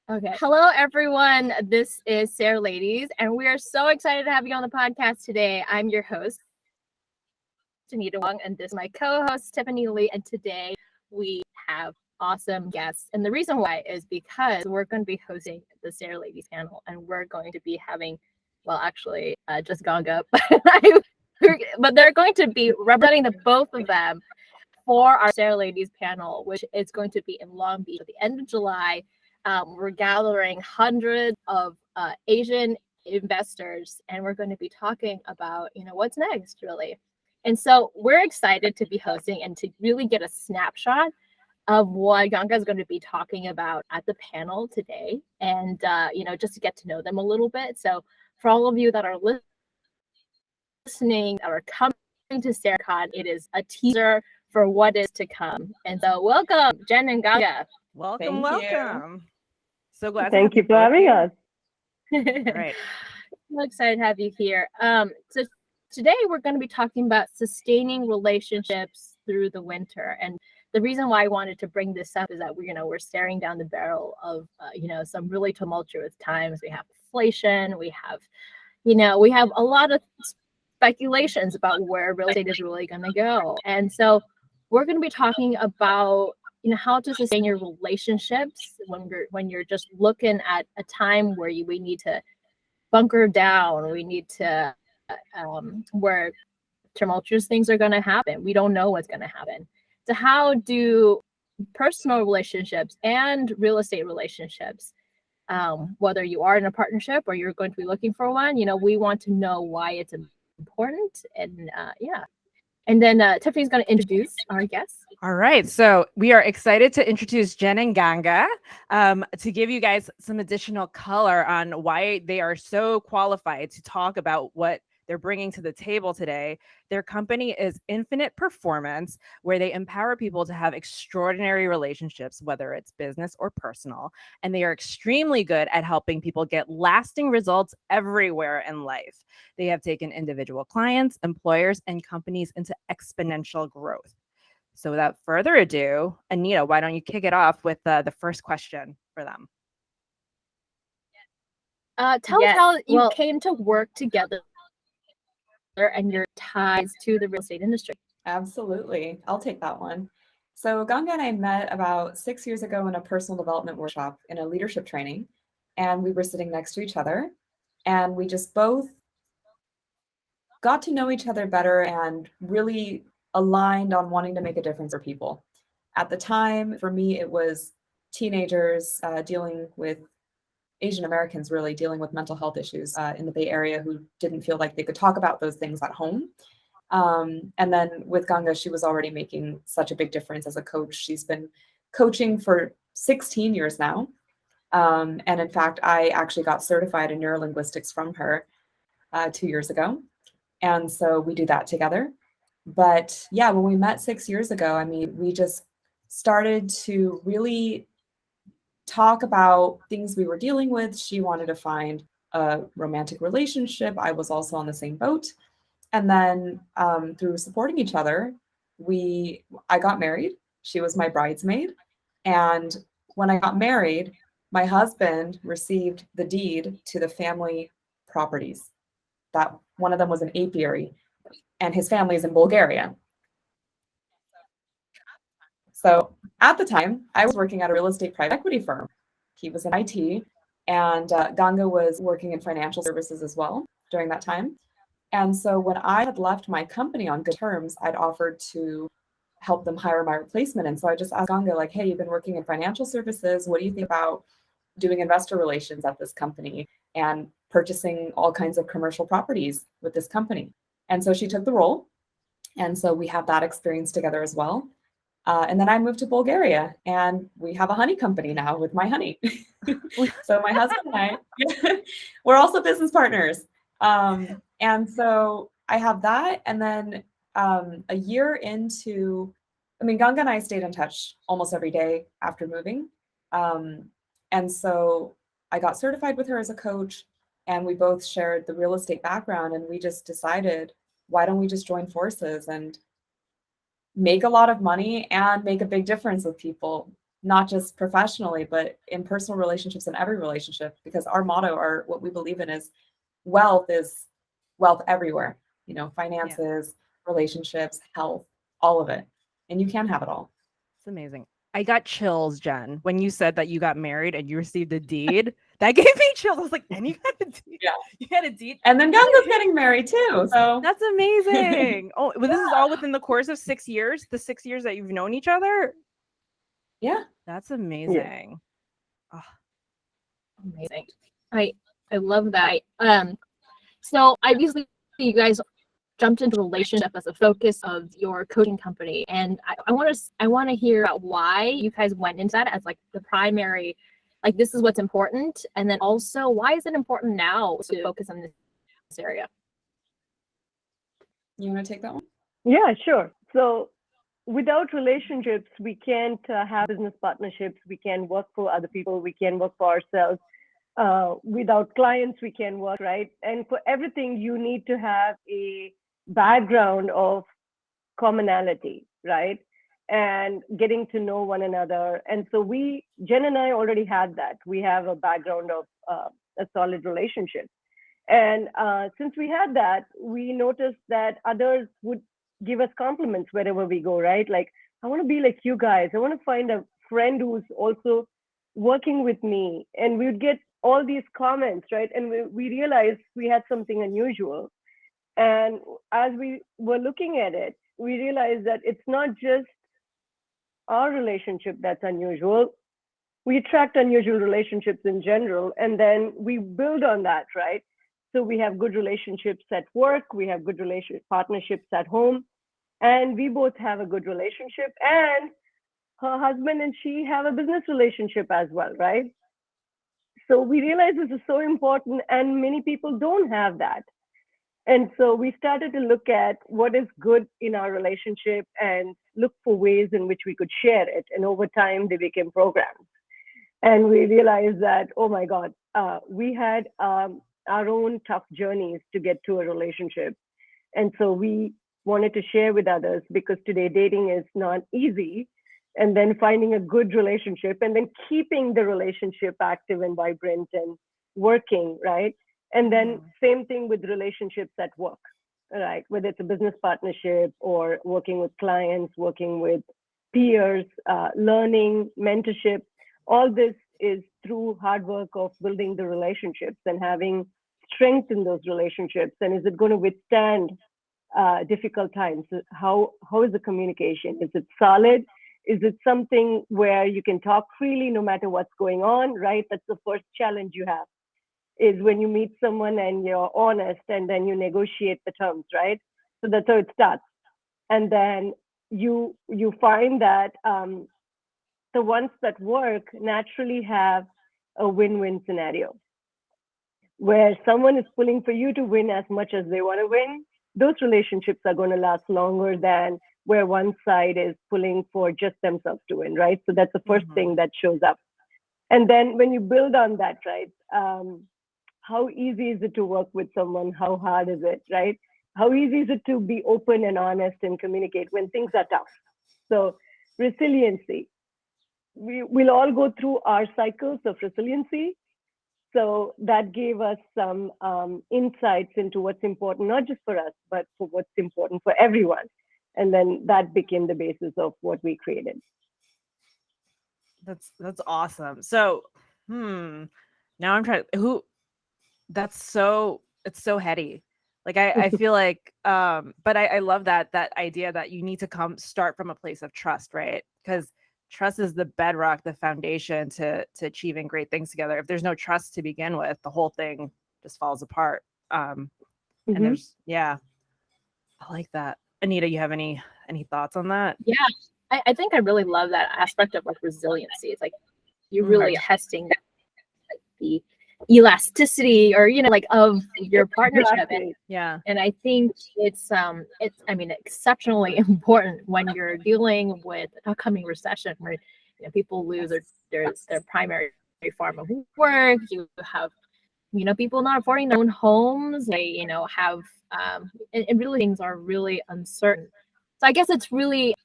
Okay. Hello, everyone. This is SARE Ladies, and we are so excited to have you on the podcast today. I'm your host, Anita Wong, and this is my co-host, Tiffany Lee. And today we have awesome guests. And the reason why is because we're going to be hosting the SARE Ladies panel, and we're going to be having, well, actually, just GANGA, but they're going to be representing the both of them for our SARE Ladies panel, which is going to be in Long Beach at the end of July. We're gathering hundreds of Asian investors, and we're going to be talking about, what's next, really. And so we're excited to be hosting and to really get a snapshot of what GANGA is going to be talking about at the panel today, and just to get to know them a little bit. So for all of you that are listening, that are coming to SARECon, it is a teaser for what is to come. And so welcome, Jen and GANGA. Welcome. So glad. Thank you for having us. Right. I'm excited to have you here. So today we're going to be talking about sustaining relationships through the winter. And the reason why I wanted to bring this up is that we're staring down the barrel of some really tumultuous times. We have inflation. We have a lot of speculations about where real estate is really going to go. And so we're going to be talking about how to sustain your relationships when you're just looking at a time where we need to bunker down. We need to where tumultuous things are going to happen. We don't know what's going to happen. So how do personal relationships and real estate relationships, whether you are in a partnership or you're going to be looking for one, we want to know why it's important. And and then Tiffany's going to introduce our guests. All right. So we are excited to introduce Jen and GANGA to give you guys some additional color on why they are so qualified to talk about what they're bringing to the table today. Their company is Infinite Performance, where they empower people to have extraordinary relationships, whether it's business or personal. And they are extremely good at helping people get lasting results everywhere in life. They have taken individual clients, employers, and companies into exponential growth. So without further ado, Anita, why don't you kick it off with the first question for them? Tell us how you came to work together and your ties to the real estate industry. Absolutely. I'll take that one. So GANGA and I met about 6 years ago in a personal development workshop in a leadership training, and we were sitting next to each other, and we just both got to know each other better and really aligned on wanting to make a difference for people. At the time, for me, it was teenagers dealing with Asian Americans, really dealing with mental health issues in the Bay Area who didn't feel like they could talk about those things at home. And then with GANGA, she was already making such a big difference as a coach. She's been coaching for 16 years now. And in fact, I actually got certified in neurolinguistics from her 2 years ago. And so we do that together. But yeah, when we met 6 years ago, I mean, we just started to really talk about things we were dealing with. She wanted to find a romantic relationship. I was also on the same boat. And then through supporting each other, I got married. She was my bridesmaid. And when I got married, my husband received the deed to the family properties. That one of them was an apiary, and his family is in Bulgaria. So at the time, I was working at a real estate private equity firm. He was in IT, and GANGA was working in financial services as well during that time. And so when I had left my company on good terms, I'd offered to help them hire my replacement. And so I just asked GANGA, like, hey, you've been working in financial services. What do you think about doing investor relations at this company and purchasing all kinds of commercial properties with this company? And so she took the role. And so we have that experience together as well. And then I moved to Bulgaria, and we have a honey company now with my honey. So my husband and I, we're also business partners. And so I have that. And then a year into, GANGA and I stayed in touch almost every day after moving. And so I got certified with her as a coach, and we both shared the real estate background, and we just decided, why don't we just join forces and make a lot of money and make a big difference with people not just professionally, but in personal relationships, in every relationship, because our motto, or what we believe in, is wealth everywhere. You know, finances, relationships, health, all of it. And you can have it all. It's amazing. I got chills, Jen, when you said that you got married and you received a deed. That gave me chills. I was like, and you got a deed? Yeah. You had a deed? And then Ganga's getting married too. So That's amazing. Oh, well, this is all within the course of 6 years, the 6 years that you've known each other? yeah. That's amazing. Oh, Amazing. I love that. So obviously you guys jumped into relationship as a focus of your coaching company, and I want to hear about why you guys went into that as like the primary, like this is what's important, and then also why is it important now to focus on this area? You want to take that one? Yeah, sure. So without relationships, we can't have business partnerships. We can work for other people. We can work for ourselves. Without clients, we can work, right? And for everything, you need to have a background of commonality, right? And getting to know one another. And so Jen and I already had that. We have a background of a solid relationship. And since we had that, we noticed that others would give us compliments wherever we go, right? Like, I want to be like you guys. I want to find a friend who's also working with me. And we would get all these comments, right? And we realized we had something unusual. And as we were looking at it, we realized that it's not just our relationship that's unusual. We attract unusual relationships in general, and then we build on that, right? So we have good relationships at work, we have good partnerships at home, and we both have a good relationship, and her husband and she have a business relationship as well, right? So we realize this is so important, and many people don't have that. And so we started to look at what is good in our relationship and look for ways in which we could share it. And over time, they became programs. And we realized that, oh my God, we had our own tough journeys to get to a relationship. And so we wanted to share with others, because today dating is not easy. And then finding a good relationship and then keeping the relationship active and vibrant and working, right? And then same thing with relationships at work, right? Whether it's a business partnership or working with clients, working with peers, learning, mentorship, all this is through hard work of building the relationships and having strength in those relationships. And is it going to withstand difficult times? How is the communication? Is it solid? Is it something where you can talk freely no matter what's going on, right? That's the first challenge you have, is when you meet someone and you're honest and then you negotiate the terms, right? So that's how it starts. And then you find that the ones that work naturally have a win-win scenario where someone is pulling for you to win as much as they want to win. Those relationships are going to last longer than where one side is pulling for just themselves to win, right? So that's the first thing that shows up. And then when you build on that, right? How easy is it to work with someone? How hard is it, right? How easy is it to be open and honest and communicate when things are tough? So resiliency. We'll all go through our cycles of resiliency. So that gave us some insights into what's important, not just for us, but for what's important for everyone. And then that became the basis of what we created. That's awesome. So, now I'm trying it's so heady. Like I feel like, but I love that idea that you need to start from a place of trust, right? Because trust is the bedrock, the foundation to achieving great things together. If there's no trust to begin with, the whole thing just falls apart. And there's, I like that. Anita, you have any thoughts on that? Yeah, I think I really love that aspect of like resiliency. It's like you're really testing that, like, the elasticity or like of your partnership. And I think it's I mean, exceptionally important when you're dealing with an upcoming recession where people lose their primary form of work. You have people not affording their own homes. They have and really things are really uncertain. So I guess it's really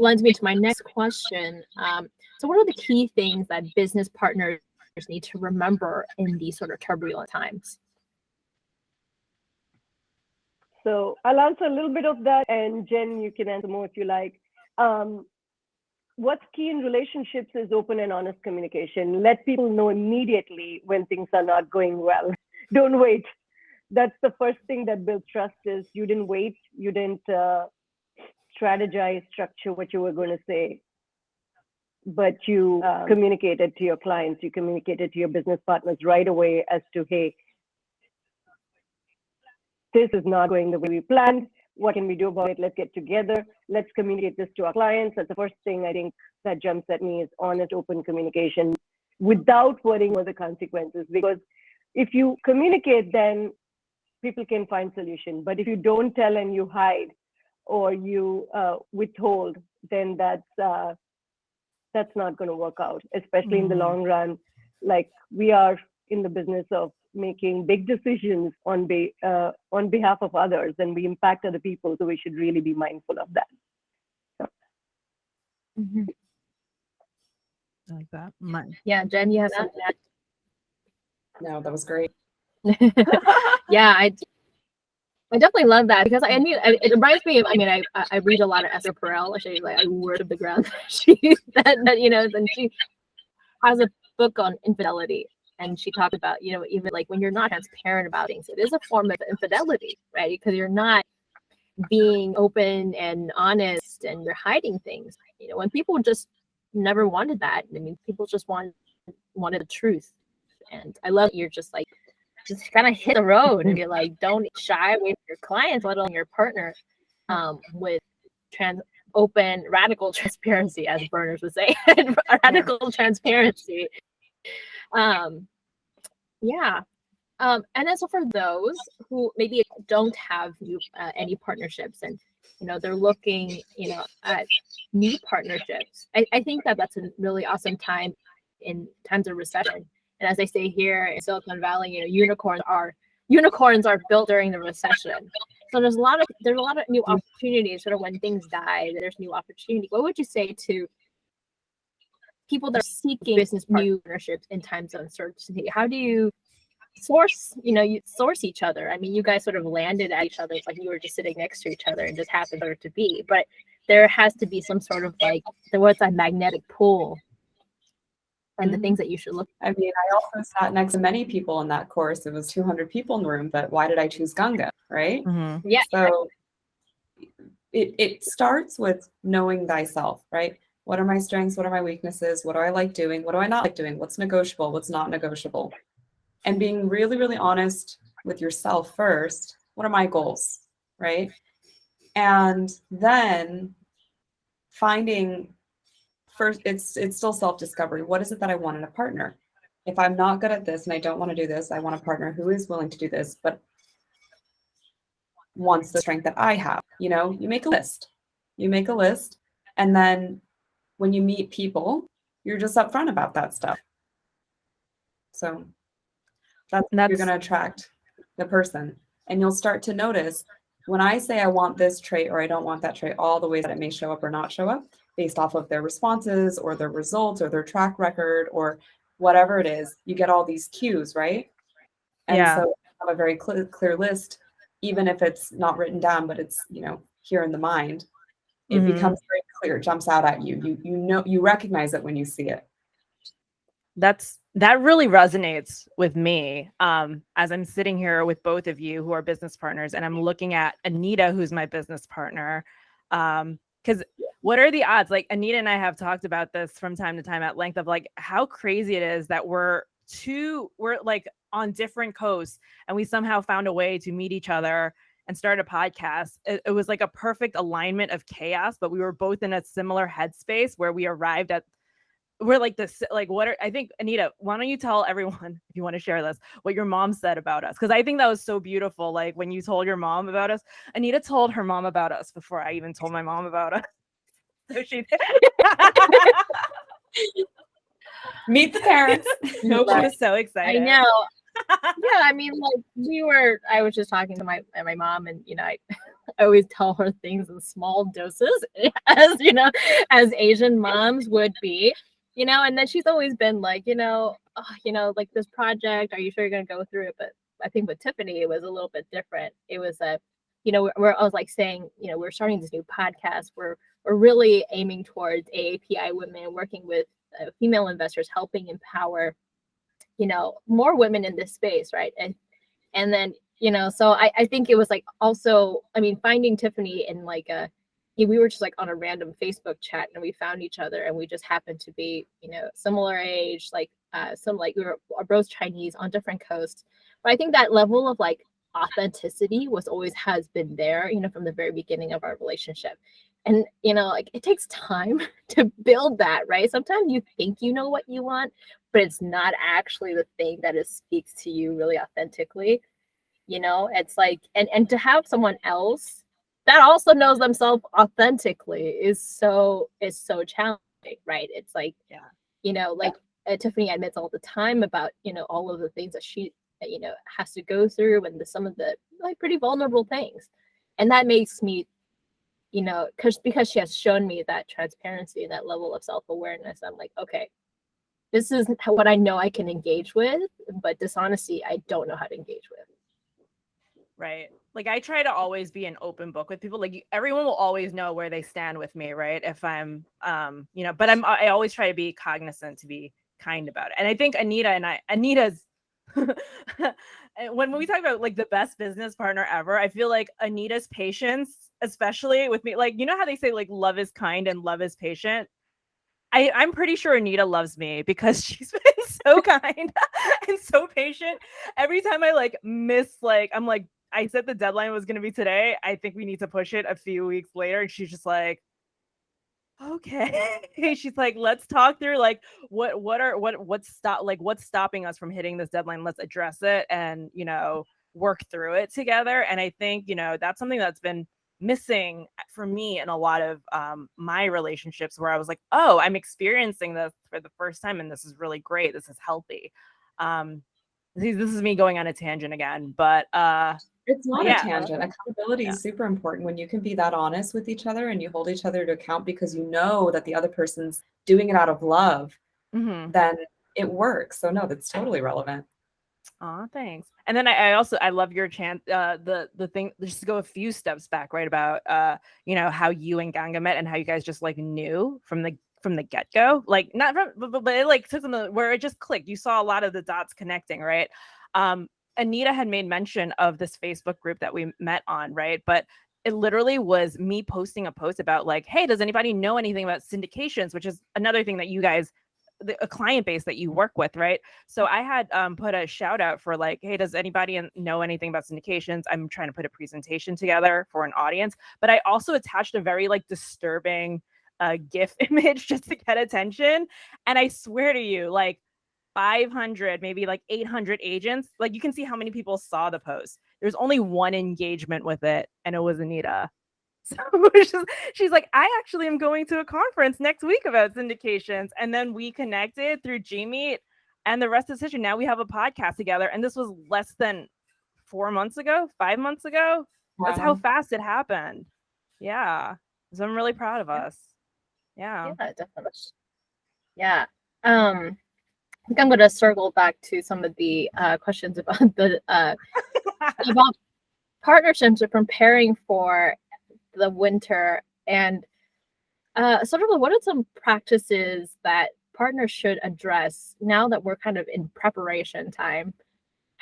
lends me to my next question. So what are the key things that business partners need to remember in these sort of turbulent times? So I'll answer a little bit of that, and Jen, you can answer more if you like. What's key in relationships is open and honest communication. Let people know immediately when things are not going well. Don't wait. That's the first thing that builds trust is you didn't wait. You didn't strategize, structure what you were going to say, but you communicated to your clients, you communicated to your business partners right away as to, hey, this is not going the way we planned. What can we do about it? Let's get together. Let's communicate this to our clients. That's the first thing I think that jumps at me is honest, open communication without worrying about the consequences. Because if you communicate, then people can find solution. But if you don't tell and you hide or you withhold, then that's not going to work out, especially in the long run. Like we are in the business of making big decisions on behalf of others, and we impact other people, so we should really be mindful of that. So. I like that. Yeah, Jen, you have something to add? No, that was great. Yeah, I definitely love that because it reminds me of, I mean, I read a lot of Esther Perel. Actually, like I worship the ground that you know, and she has a book on infidelity, and she talked about, you know, even like when you're not transparent about things, it is a form of infidelity, right? Because you're not being open and honest, and you're hiding things. You know, when people just never wanted that. I mean, people just wanted the truth, and I love that you're just kind of hit the road and you're like, don't shy away from your clients, let alone your partner, with open, radical transparency, as burners would say, radical transparency. Yeah. And then so for those who maybe don't have any partnerships and, you know, they're looking, you know, at new partnerships, I think that's a really awesome time in times of recession. And as they say here in Silicon Valley, you know, unicorns are built during the recession. So there's a lot of new opportunities. Sort of when things die, there's new opportunity. What would you say to people that are seeking business partnerships in times of uncertainty? How do you source each other? I mean, you guys sort of landed at each other. It's like you were just sitting next to each other and just happened to be. But there has to be some sort of there was a magnetic pull. And the things that you should look at. I mean, I also sat next to many people in that course. It was 200 people in the room, but why did I choose GANGA, right? Yeah. So it starts with knowing thyself, right? What are my strengths? What are my weaknesses? What do I like doing? What do I not like doing? What's negotiable? What's not negotiable? And being really, really honest with yourself first. What are my goals, right? And then finding first, it's still self-discovery. What is it that I want in a partner? If I'm not good at this and I don't want to do this, I want a partner who is willing to do this, but wants the strength that I have. You know, you make a list. And then when you meet people, you're just upfront about that stuff. So that's you're going to attract the person. And you'll start to notice when I say I want this trait or I don't want that trait, all the ways that it may show up or not show up, based off of their responses or their results or their track record or whatever it is, you get all these cues, right? And so you have a very clear list, even if it's not written down, but it's, you know, here in the mind, it becomes very clear, it jumps out at you. You know, you recognize it when you see it. That really resonates with me as I'm sitting here with both of you who are business partners, and I'm looking at Anita, who's my business partner. Because what are the odds? Like Anita and I have talked about this from time to time at length of like how crazy it is that we're like on different coasts and we somehow found a way to meet each other and start a podcast. It was like a perfect alignment of chaos, but we were both in a similar headspace where we arrived at, we're like this, like I think, Anita, why don't you tell everyone, if you want to share this, what your mom said about us? Because I think that was so beautiful. Like when you told your mom about us, Anita told her mom about us before I even told my mom about us. So she Meet the parents. She was so excited. I know. Yeah, I mean, like I was just talking to my mom, and I always tell her things in small doses, as as Asian moms would be, and then she's always been like, oh, like this project, are you sure you're gonna go through it? But I think with Tiffany, it was a little bit different. It was I was like saying, we're starting this new podcast. We're really aiming towards AAPI women, working with female investors, helping empower more women in this space, right? And then so I think it was like, also, I mean, finding Tiffany in like we were just like on a random Facebook chat, and we found each other, and we just happened to be similar age, like some, like, we were both Chinese on different coasts. But I think that level of like authenticity has been there, from the very beginning of our relationship. And like, it takes time to build that, right? Sometimes you think you know what you want, but it's not actually the thing that speaks to you really authentically. It's like, and to have someone else that also knows themselves authentically is so challenging, right? It's like, like Tiffany admits all the time about all of the things that she has to go through, and some of the like pretty vulnerable things. And that makes me because she has shown me that transparency and that level of self-awareness, I'm like, okay, this is what I know I can engage with, but dishonesty, I don't know how to engage with. Right. Like, I try to always be an open book with people. Like, everyone will always know where they stand with me, right? If I'm, but I always try to be cognizant, to be kind about it. And I think Anita's, when we talk about like the best business partner ever, I feel like Anita's patience, especially with me, like, how they say like love is kind and love is patient. I'm pretty sure Anita loves me because she's been so kind and so patient. Every time I like miss, like, I'm like, I said the deadline was going to be today. I think we need to push it a few weeks later. And she's just like, okay. She's like, let's talk through like what's stopping us from hitting this deadline. Let's address it and, work through it together. And I think, that's something that's been missing for me in a lot of my relationships, where I was like, oh, I'm experiencing this for the first time, and this is really great. This is healthy. This is me going on a tangent again, but it's not yeah. a tangent. Accountability is super important. When you can be that honest with each other and you hold each other to account because you know that the other person's doing it out of love, then it works. So no, that's totally relevant. Oh, thanks. And then I love your chant, the thing, just to go a few steps back, right, about how you and Ganga met and how you guys just like knew from the get-go, like not from, but it like took them where it just clicked. You saw a lot of the dots connecting, right? Anita had made mention of this Facebook group that we met on, right? But it literally was me posting a post about like, hey, does anybody know anything about syndications, which is another thing that you guys, a client base that you work with, right? So I had put a shout out for like, hey, does anybody know anything about syndications? I'm trying to put a presentation together for an audience, but I also attached a very like disturbing GIF image just to get attention. And I swear to you, like 500, maybe like 800 agents, like you can see how many people saw the post. There's only one engagement with it, and it was Anita. So she's like, I actually am going to a conference next week about syndications. And then we connected through Gmeet, and the rest is history. Now we have a podcast together. And this was less than 5 months ago. Wow. That's how fast it happened. Yeah. So I'm really proud of us. Yeah. Yeah, definitely. Yeah. I think I'm going to circle back to some of the questions about the about partnerships or preparing for the winter, and sort of what are some practices that partners should address now that we're kind of in preparation time?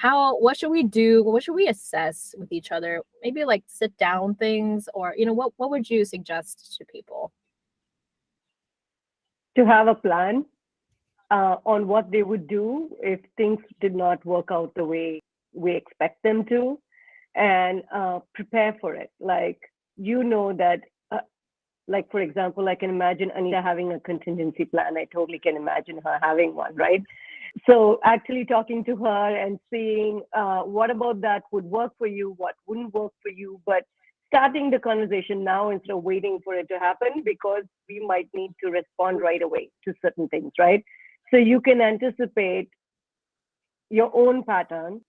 What should we do? What should we assess with each other? Maybe like sit down things, or what would you suggest to people? To have a plan on what they would do if things did not work out the way we expect them to, and prepare for it. Like, that, like, for example, I can imagine Anita having a contingency plan. I totally can imagine her having one, right? So actually talking to her and seeing what about that would work for you, what wouldn't work for you, but starting the conversation now instead of waiting for it to happen, because we might need to respond right away to certain things, right? So you can anticipate your own pattern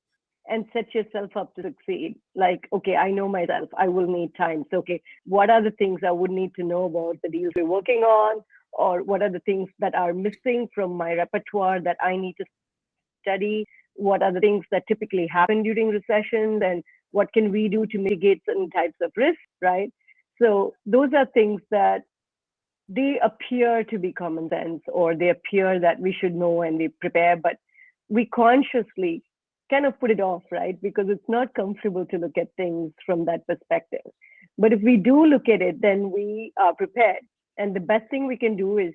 and set yourself up to succeed. Like, okay, I know myself, I will need time. So, okay, what are the things I would need to know about the deals we're working on? Or what are the things that are missing from my repertoire that I need to study? What are the things that typically happen during recessions? And what can we do to mitigate certain types of risks, right? So those are things that they appear to be common sense, or they appear that we should know and we prepare, but we consciously kind of put it off, right? Because it's not comfortable to look at things from that perspective. But if we do look at it, then we are prepared. And the best thing we can do is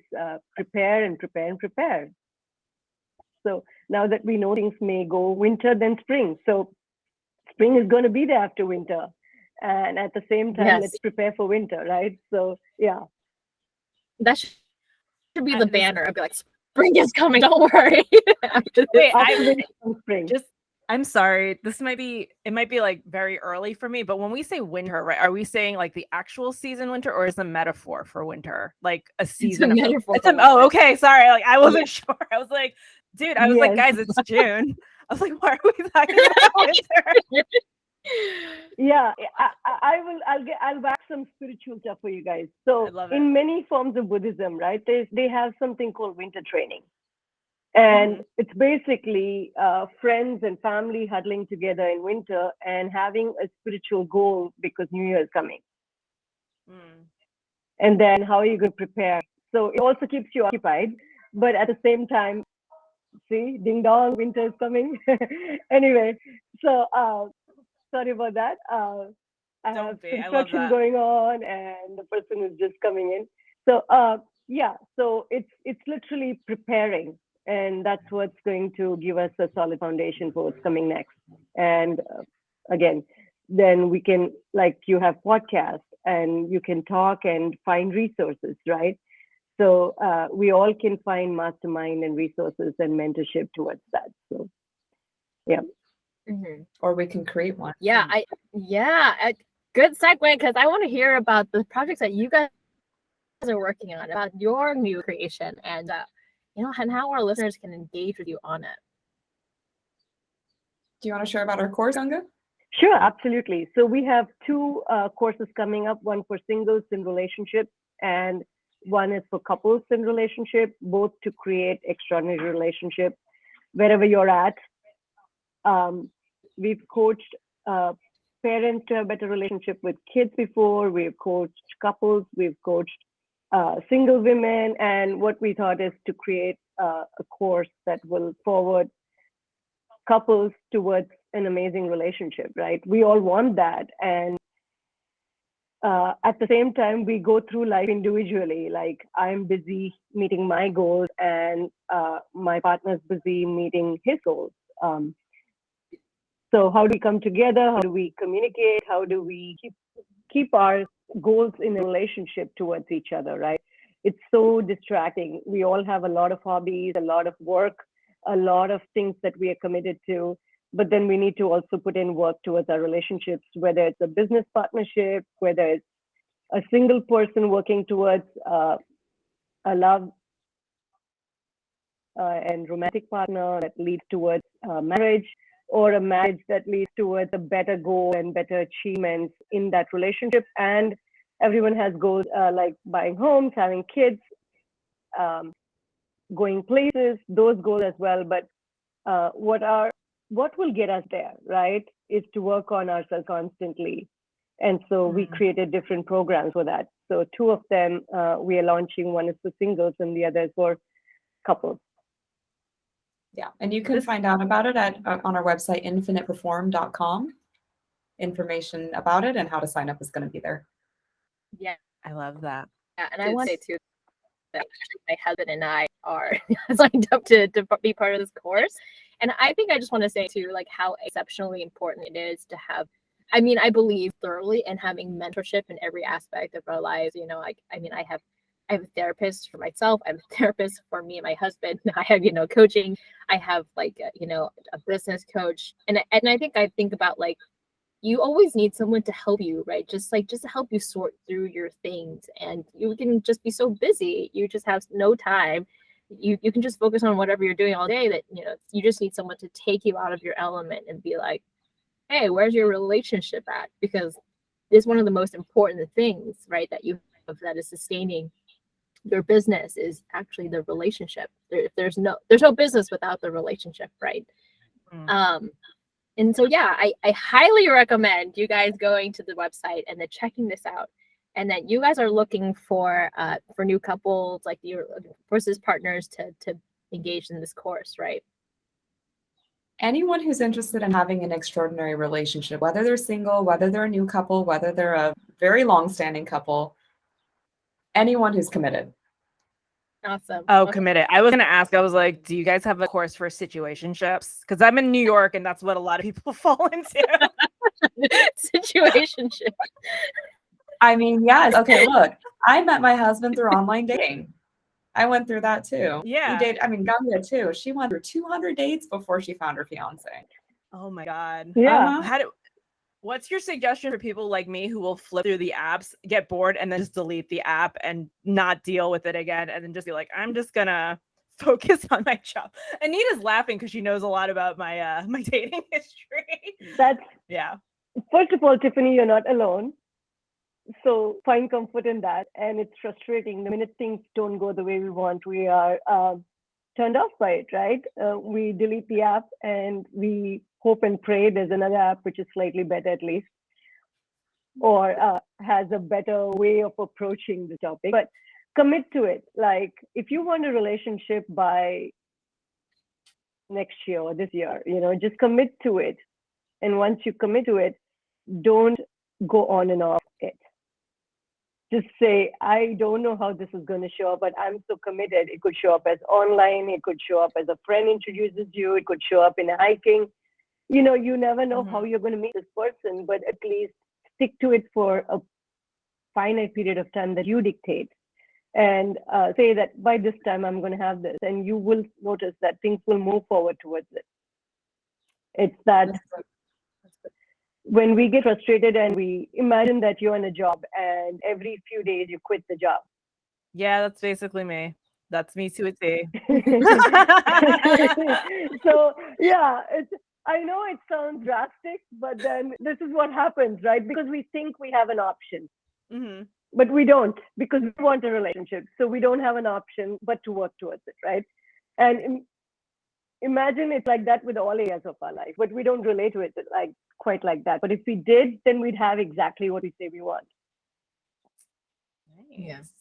prepare and prepare and prepare. So now that we know things may go winter, then spring. So spring is going to be there after winter. And at the same time, Yes. let's prepare for winter, right? So, yeah. That should be the banner. I'd be like, spring is coming. Don't worry. Wait, spring. I'm sorry. It might be like very early for me, but when we say winter, right, are we saying like the actual season winter, or is a metaphor for winter? Like a season it's a metaphor. oh, okay. Sorry. Like I wasn't sure. I was like, dude, I was like, guys, it's June. I was like, why are we talking about winter? Yeah, I'll wax some spiritual stuff for you guys. So in many forms of Buddhism, right, they have something called winter training. And it's basically friends and family huddling together in winter and having a spiritual goal because New Year is coming. And then how are you going to prepare? So it also keeps you occupied, but at the same time, see, ding dong, winter is coming. Anyway, so sorry about that. I have construction going on and the person is just coming in. So yeah, so it's literally preparing. And that's what's going to give us a solid foundation for what's coming next. And again, then we can, like, you have podcasts and you can talk and find resources, right? So we all can find mastermind and resources and mentorship towards that. So, yeah. Or we can create one. Yeah, good segue, because I want to hear about the projects that you guys are working on, about your new creation, and and how our listeners can engage with you on it. Do you want to share about our course, GANGA? Sure, absolutely. So we have two courses coming up, one for singles in relationships and one is for couples in relationship, both to create extraordinary relationships wherever you're at. We've coached parents to have better relationship with kids before. We've coached couples. We've coached single women. And what we thought is to create a course that will forward couples towards an amazing relationship, right? We all want that. And at the same time, we go through life individually. Like, I'm busy meeting my goals and my partner's busy meeting his goals. So how do we come together? How do we communicate? How do we keep our goals in a relationship towards each other, right? It's so distracting. We all have a lot of hobbies, a lot of work, a lot of things that we are committed to, but then we need to also put in work towards our relationships, whether it's a business partnership, whether it's a single person working towards a love and romantic partner that leads towards marriage, or a marriage that leads towards a better goal and better achievements in that relationship. And everyone has goals like buying homes, having kids, going places, those goals as well. But what will get us there, right, is to work on ourselves constantly. And so we created different programs for that. So two of them we are launching. One is for singles and the other is for couples. Yeah, and you can find out about it on our website, infiniteperform.com. Information about it and how to sign up is going to be there. Yeah, I love that. Yeah, and I want to say too that my husband and I are signed up to be part of this course. And I think I just want to say too, like, how exceptionally important it is to have, I mean, I believe thoroughly in having mentorship in every aspect of our lives. You know, like, I mean, I have a therapist for myself. I have a therapist for me and my husband. I have, coaching. I have like, a business coach. And I think about, like, you always need someone to help you, right? Just to help you sort through your things. And you can just be so busy. You just have no time you can just focus on whatever you're doing all day, that you just need someone to take you out of your element and be like, hey, where's your relationship at? Because it's one of the most important things, right, that you have that is sustaining your business is actually the relationship. There's no business without the relationship, right? And so yeah, I highly recommend you guys going to the website and then checking this out. And then you guys are looking for new couples, like your versus partners to engage in this course, right? Anyone who's interested in having an extraordinary relationship, whether they're single, whether they're a new couple, whether they're a very long-standing couple, anyone who's committed. Awesome. Oh, Okay. committed. I was going to ask, I was like, do you guys have a course for situationships? Because I'm in New York and that's what a lot of people fall into. Situationship. I mean, yes. Okay, look, I met my husband through online dating. I went through that too. Yeah. Ganga too. She went through 200 dates before she found her fiance. Oh my God. Yeah. What's your suggestion for people like me who will flip through the apps, get bored, and then just delete the app and not deal with it again, and then just be like, I'm just gonna focus on my job? Anita's laughing because she knows a lot about my my dating history. Yeah. First of all, Tiffany, you're not alone. So find comfort in that. And it's frustrating. The minute things don't go the way we want, we are turned off by it, right? We delete the app and we hope and pray there's another app which is slightly better at least, or has a better way of approaching the topic. But commit to it. Like if you want a relationship by next year or this year, just commit to it. And once you commit to it, don't go on and off it. Just say, I don't know how this is going to show up, but I'm so committed. It could show up as online. It could show up as a friend introduces you. It could show up in a hiking. You never know how you're going to meet this person, but at least stick to it for a finite period of time that you dictate. And say that by this time, I'm going to have this. And you will notice that things will move forward towards it. It's that when we get frustrated and we imagine that you're in a job and every few days you quit the job. Yeah, that's basically me. That's me to a T. So yeah, I know it sounds drastic, but then this is what happens, right? Because we think we have an option, but we don't, because we want a relationship. So we don't have an option but to work towards it, right? And imagine it's like that with all areas of our life, but we don't relate to it like quite like that. But if we did, then we'd have exactly what we say we want. Yes.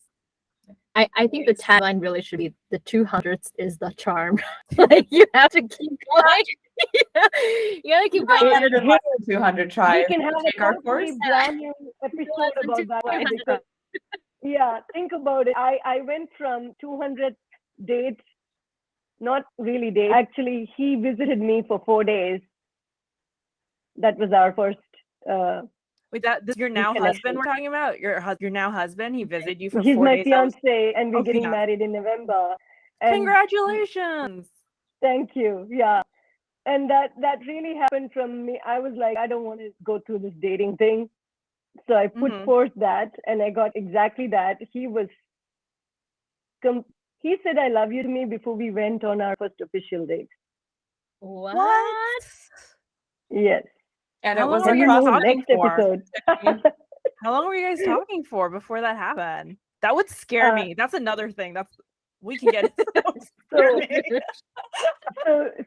I think the tagline really should be the 200th is the charm. Like you have to keep going. You gotta keep going. 200 tries. We can have a totally brand new episode about that. Right? Because, yeah, think about it. I went from 200 dates, not really dates. Actually, he visited me for 4 days. That was our first. Wait, this your now husband we're talking about? Your now husband? He visited you for 4 days? He's my fiance, and we're getting married in November. And congratulations! Thank you. Yeah, and that really happened from me. I was like, I don't want to go through this dating thing, so I put forth that, and I got exactly that. He said I love you to me before we went on our first official date. What? Yes. And How it was long were you guys talking for? Episode. How long were you guys talking for before that happened? That would scare me. That's another thing. We can get into.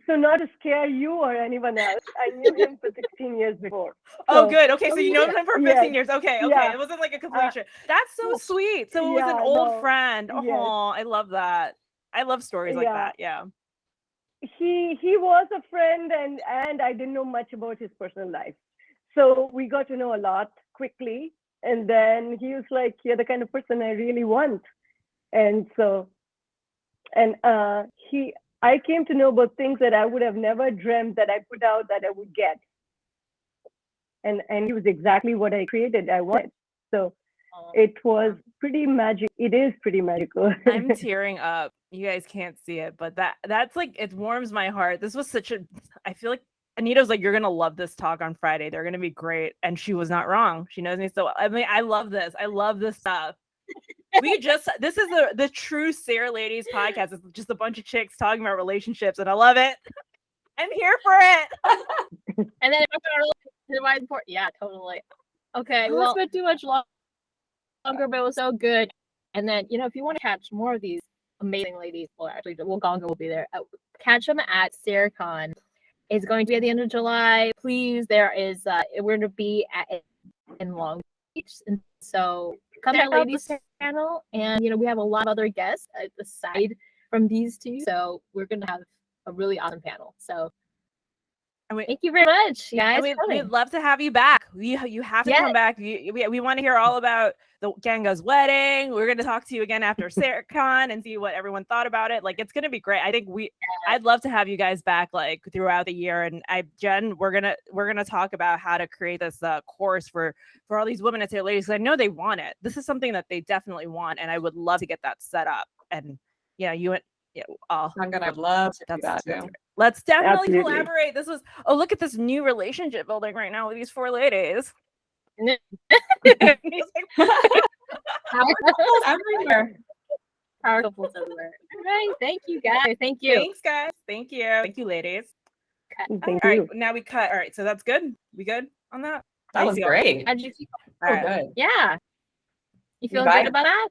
So not to scare you or anyone else, I knew him for 16 years before. Oh, good. Okay, so you know him for 15 years. Okay. Yeah. It wasn't like a completion. That's so sweet. So it was an old friend. Oh, yes. I love that. I love stories like that. Yeah. He was a friend, and I didn't know much about his personal life. So we got to know a lot quickly. And then he was like, you're the kind of person I really want. And so, I came to know about things that I would have never dreamt that I put out that I would get. And he was exactly what I created, I wanted. So it was pretty magic. It is pretty magical. I'm tearing up. You guys can't see it, but that's like, it warms my heart. This was I feel like Anita was like, you're going to love this talk on Friday. They're going to be great. And she was not wrong. She knows me. So, I mean, I love this. I love this stuff. This is the true SARE Ladies podcast. It's just a bunch of chicks talking about relationships, and I love it. I'm here for it. And then yeah, totally. Okay, well, spent too much longer, but it was so good. And then, if you want to catch more of these amazing ladies, GANGA will be there. Catch them at SARECon. It's going to be at the end of July. Please, we're going to be in Long Beach, and so come to our ladies panel. And we have a lot of other guests aside from these two, so we're going to have a really awesome panel. So thank you very much, guys. We'd love to have you back. You have to come back. We want to hear all about the GANGA's wedding. We're going to talk to you again after SARECon and see what everyone thought about it. Like, it's going to be great. I think I'd love to have you guys back like throughout the year. And Jen, we're gonna talk about how to create this course for all these women at SARE Ladies. I know they want it. This is something that they definitely want, and I would love to get that set up. And I'd love to do that too. Let's definitely collaborate. Look at this new relationship building right now with these 4 ladies. Everywhere. Power couples everywhere. All right. Thank you, guys. Thank you. Thanks, guys. Thank you. Thank you, ladies. Thank all you. Right, now we cut. All right, so that's good. We good on that? That was great. How'd you keep good. Yeah. You feeling good about that?